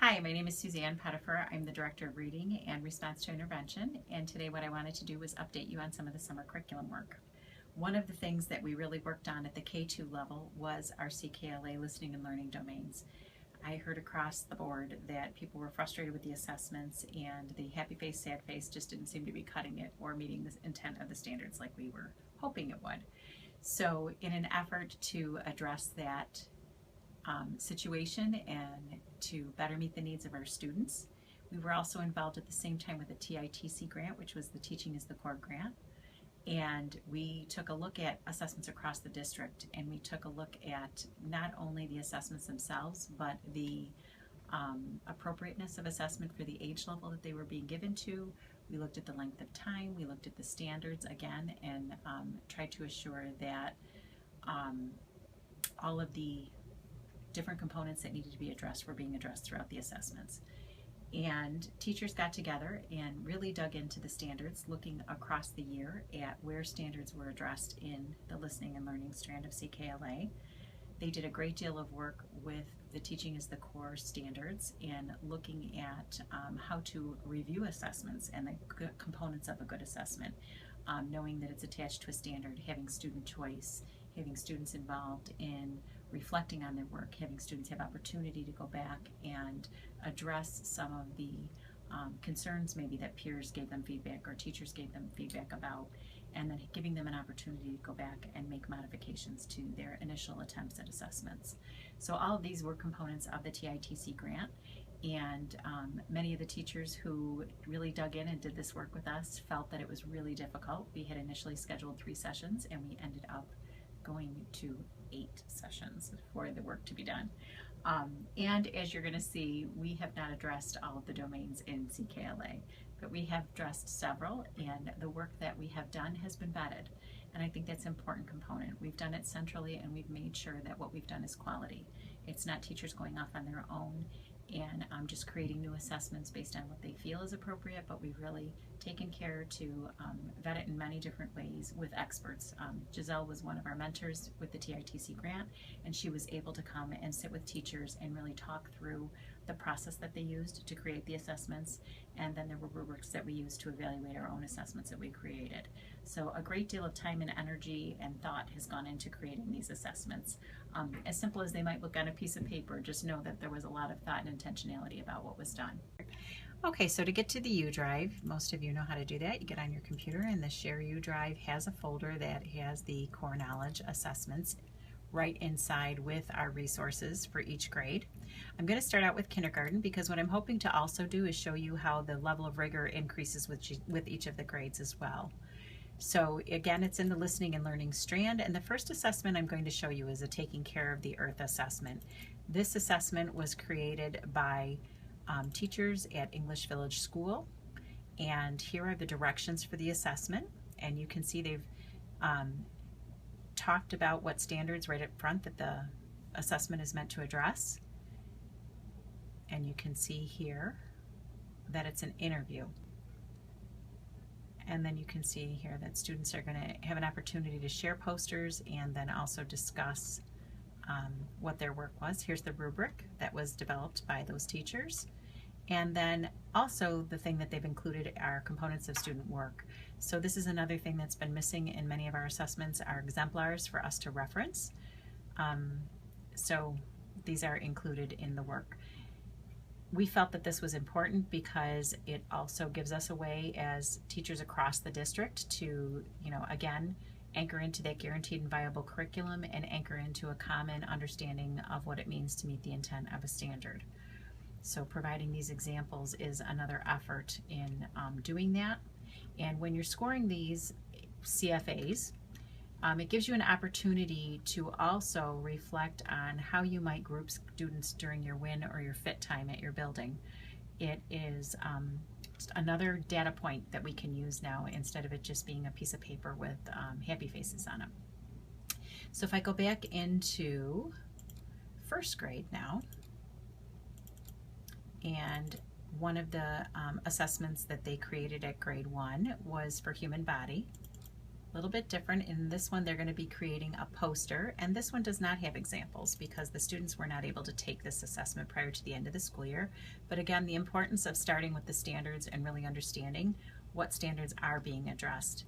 Hi, my name is Suzanne Pettifer. I'm the Director of Reading and Response to Intervention, and today what I wanted to do was update you on some of the summer curriculum work. One of the things that we really worked on at the K-2 level was our CKLA listening and learning domains. I heard across the board that people were frustrated with the assessments, and the happy face, sad face just didn't seem to be cutting it or meeting the intent of the standards like we were hoping it would. So in an effort to address that situation and to better meet the needs of our students, we were also involved at the same time with a TITC grant, which was the Teaching is the Core grant. And we took a look at assessments across the district, and we took a look at not only the assessments themselves, but the appropriateness of assessment for the age level that they were being given to. We looked at the length of time, we looked at the standards again, and tried to assure that all of the different components that needed to be addressed were being addressed throughout the assessments. And teachers got together and really dug into the standards, looking across the year at where standards were addressed in the listening and learning strand of CKLA. They did a great deal of work with the Teaching is the Core standards and looking at how to review assessments and the components of a good assessment, knowing that it's attached to a standard, having student choice, having students involved in reflecting on their work, having students have opportunity to go back and address some of the concerns maybe that peers gave them feedback or teachers gave them feedback about, and then giving them an opportunity to go back and make modifications to their initial attempts at assessments. So all of these were components of the TITC grant, and many of the teachers who really dug in and did this work with us felt that it was really difficult. We had initially scheduled 3 sessions, and we ended up going to 8 sessions for the work to be done. And as you're going to see, we have not addressed all of the domains in CKLA, but we have addressed several, and the work that we have done has been vetted. And I think that's an important component. We've done it centrally, and we've made sure that what we've done is quality. It's not teachers going off on their own and just creating new assessments based on what they feel is appropriate, but we've really taken care to vet it in many different ways with experts. Giselle was one of our mentors with the TITC grant, and she was able to come and sit with teachers and really talk through the process that they used to create the assessments, and then there were rubrics that we used to evaluate our own assessments that we created. So a great deal of time and energy and thought has gone into creating these assessments. As simple as they might look on a piece of paper, just know that there was a lot of thought and intentionality about what was done. Okay, so to get to the U drive, most of you know how to do that. You get on your computer, and the Share U drive has a folder that has the core knowledge assessments right inside with our resources for each grade. I'm going to start out with kindergarten because what I'm hoping to also do is show you how the level of rigor increases with each of the grades as well. So again, it's in the listening and learning strand, and the first assessment I'm going to show you is a Taking Care of the Earth assessment. This assessment was created by teachers at English Village School, and here are the directions for the assessment, and you can see they've talked about what standards right up front that the assessment is meant to address, and you can see here that it's an interview. And then you can see here that students are going to have an opportunity to share posters and then also discuss what their work was. Here's the rubric that was developed by those teachers. And then also the thing that they've included are components of student work. So this is another thing that's been missing in many of our assessments, are exemplars for us to reference. So these are included in the work. We felt that this was important because it also gives us a way as teachers across the district to, again, anchor into that guaranteed and viable curriculum and anchor into a common understanding of what it means to meet the intent of a standard. So providing these examples is another effort in doing that. And when you're scoring these CFAs, it gives you an opportunity to also reflect on how you might group students during your win or your fit time at your building. It is just another data point that we can use now instead of it just being a piece of paper with happy faces on it. So if I go back into first grade now, and one of the assessments that they created at grade 1 was for human body. A little bit different. In this one, they're going to be creating a poster, and this one does not have examples because the students were not able to take this assessment prior to the end of the school year. But again, the importance of starting with the standards and really understanding what standards are being addressed.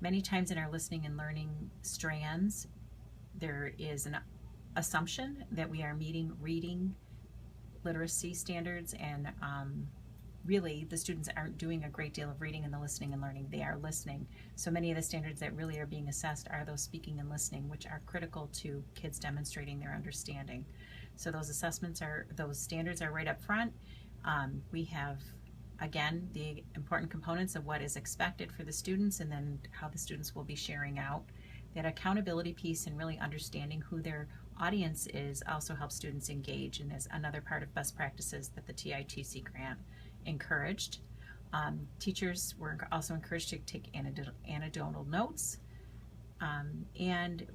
Many times in our listening and learning strands, there is an assumption that we are meeting reading literacy standards, and really the students aren't doing a great deal of reading in the listening and learning. They are listening. So many of the standards that really are being assessed are those speaking and listening, which are critical to kids demonstrating their understanding. So those standards are right up front. We have, again, the important components of what is expected for the students and then how the students will be sharing out. That accountability piece and really understanding who their audience is also helps students engage, and is another part of best practices that the TITC grant encouraged. Teachers were also encouraged to take anecdotal notes, and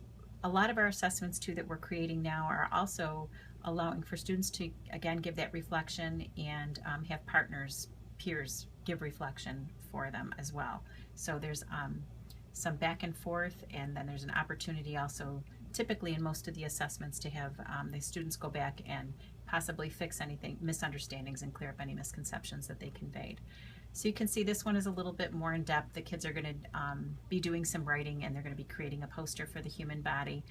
a lot of our assessments too that we're creating now are also allowing for students to again give that reflection and have partners, peers give reflection for them as well. So there's some back and forth, and then there's an opportunity also typically in most of the assessments to have the students go back and possibly fix anything, misunderstandings, and clear up any misconceptions that they conveyed. So you can see this one is a little bit more in depth. The kids are going to be doing some writing, and they're going to be creating a poster for the human body.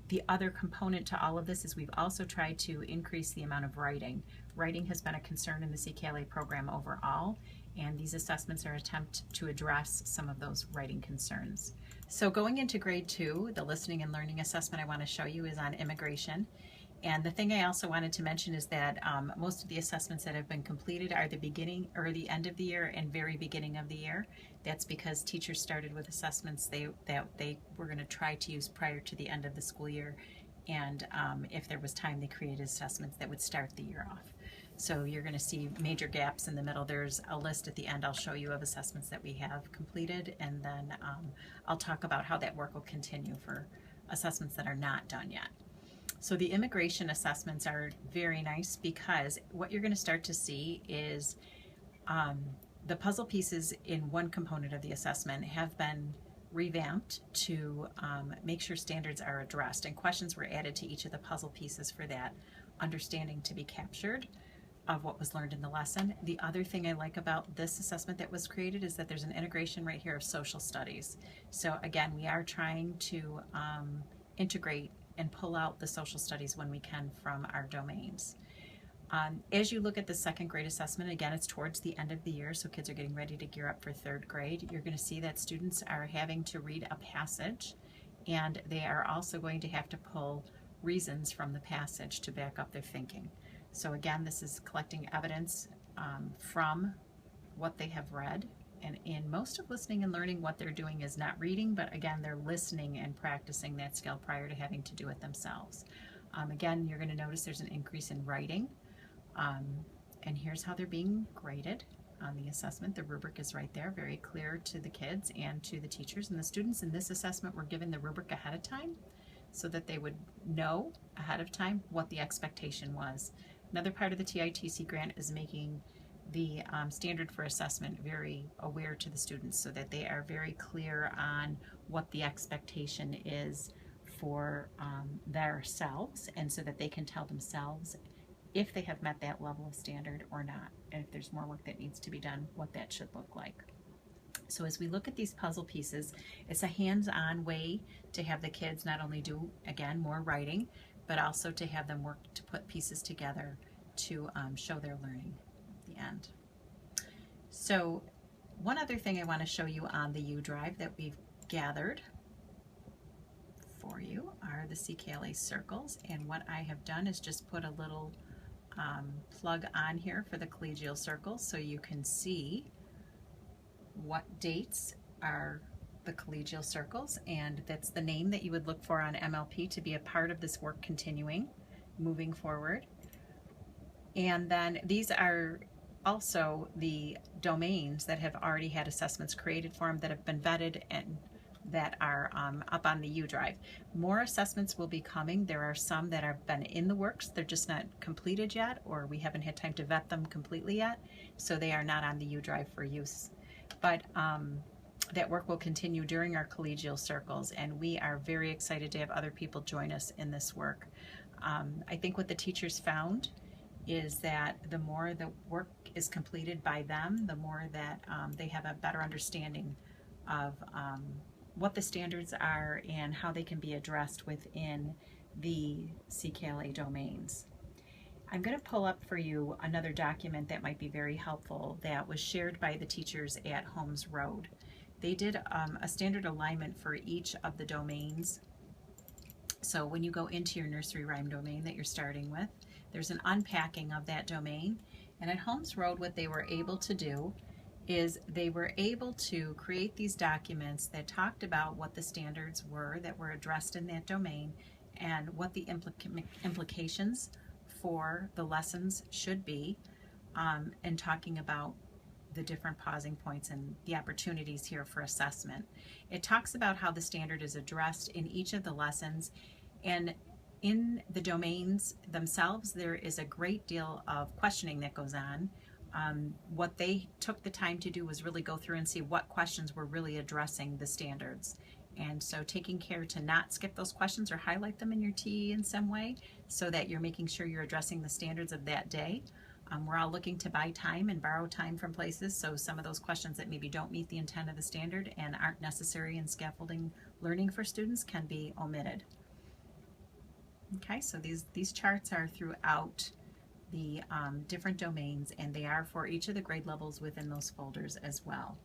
The other component to all of this is we've also tried to increase the amount of writing. Writing has been a concern in the CKLA program overall, and these assessments are an attempt to address some of those writing concerns. So going into grade 2, the listening and learning assessment I want to show you is on immigration. And the thing I also wanted to mention is that most of the assessments that have been completed are the beginning or the end of the year and very beginning of the year. That's because teachers started with assessments that they were going to try to use prior to the end of the school year. And if there was time, they created assessments that would start the year off. So you're going to see major gaps in the middle. There's a list at the end I'll show you of assessments that we have completed, and then I'll talk about how that work will continue for assessments that are not done yet. So the immigration assessments are very nice because what you're going to start to see is the puzzle pieces in one component of the assessment have been revamped to make sure standards are addressed, and questions were added to each of the puzzle pieces for that understanding to be captured of what was learned in the lesson. The other thing I like about this assessment that was created is that there's an integration right here of social studies. So again, we are trying to integrate and pull out the social studies when we can from our domains. As you look at the second grade assessment, again, it's towards the end of the year, so kids are getting ready to gear up for third grade. You're going to see that students are having to read a passage, and they are also going to have to pull reasons from the passage to back up their thinking. So again, this is collecting evidence from what they have read. And in most of listening and learning, what they're doing is not reading, but again, they're listening and practicing that skill prior to having to do it themselves. Again, you're going to notice there's an increase in writing. And here's how they're being graded on the assessment. The rubric is right there, very clear to the kids and to the teachers. And the students in this assessment were given the rubric ahead of time so that they would know ahead of time what the expectation was. Another part of the TITC grant is making the standard for assessment very aware to the students so that they are very clear on what the expectation is for themselves, and so that they can tell themselves if they have met that level of standard or not, and if there's more work that needs to be done, what that should look like. So as we look at these puzzle pieces, it's a hands-on way to have the kids not only do, again, more writing, but also to have them work to put pieces together to show their learning at the end. So one other thing I want to show you on the U Drive that we've gathered for you are the CKLA circles, and what I have done is just put a little plug on here for the collegial circles so you can see what dates are the collegial circles, and that's the name that you would look for on MLP to be a part of this work continuing, moving forward. And then these are also the domains that have already had assessments created for them that have been vetted and that are up on the U Drive. More assessments will be coming. There are some that have been in the works. They're just not completed yet, or we haven't had time to vet them completely yet, so they are not on the U Drive for use. But that work will continue during our collegial circles, and we are very excited to have other people join us in this work. I think what the teachers found is that the more the work is completed by them, the more that they have a better understanding of what the standards are and how they can be addressed within the CKLA domains. I'm going to pull up for you another document that might be very helpful that was shared by the teachers at Holmes Road. They did a standard alignment for each of the domains. So when you go into your nursery rhyme domain that you're starting with, there's an unpacking of that domain. And at Holmes Road, what they were able to do is they were able to create these documents that talked about what the standards were that were addressed in that domain and what the implications for the lessons should be, and talking about the different pausing points and the opportunities here for assessment. It talks about how the standard is addressed in each of the lessons, and in the domains themselves there is a great deal of questioning that goes on. What they took the time to do was really go through and see what questions were really addressing the standards. And so taking care to not skip those questions or highlight them in your TE in some way so that you're making sure you're addressing the standards of that day. We're all looking to buy time and borrow time from places, so some of those questions that maybe don't meet the intent of the standard and aren't necessary in scaffolding learning for students can be omitted. Okay, so these charts are throughout the different domains, and they are for each of the grade levels within those folders as well.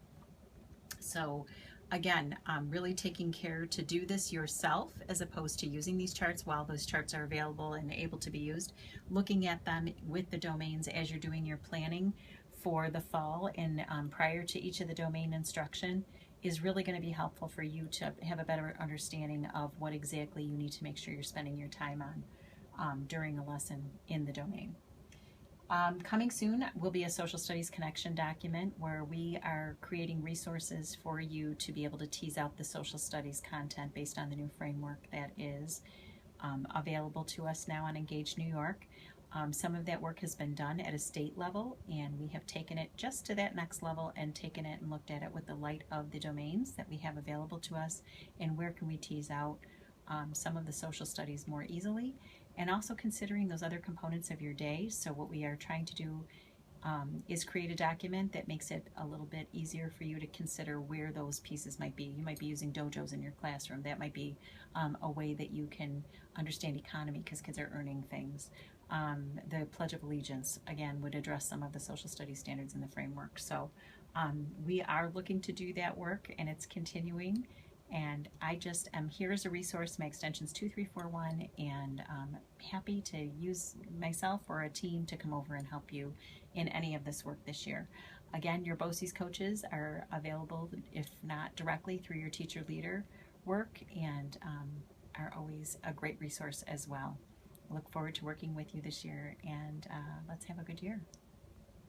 So again, really taking care to do this yourself as opposed to using these charts while those charts are available and able to be used. Looking at them with the domains as you're doing your planning for the fall and prior to each of the domain instruction is really going to be helpful for you to have a better understanding of what exactly you need to make sure you're spending your time on during a lesson in the domain. Coming soon will be a Social Studies Connection document where we are creating resources for you to be able to tease out the social studies content based on the new framework that is available to us now on Engage New York. Some of that work has been done at a state level, and we have taken it just to that next level and taken it and looked at it with the light of the domains that we have available to us and where can we tease out some of the social studies more easily, and also considering those other components of your day. So what we are trying to do is create a document that makes it a little bit easier for you to consider where those pieces might be. You might be using dojos in your classroom. That might be a way that you can understand economy because kids are earning things. The Pledge of Allegiance, again, would address some of the social studies standards in the framework. So we are looking to do that work, and it's continuing. And I just am here as a resource. My extension's 2341, and happy to use myself or a team to come over and help you in any of this work this year. Again, your BOCES coaches are available, if not directly, through your teacher leader work, and are always a great resource as well. I look forward to working with you this year, and let's have a good year.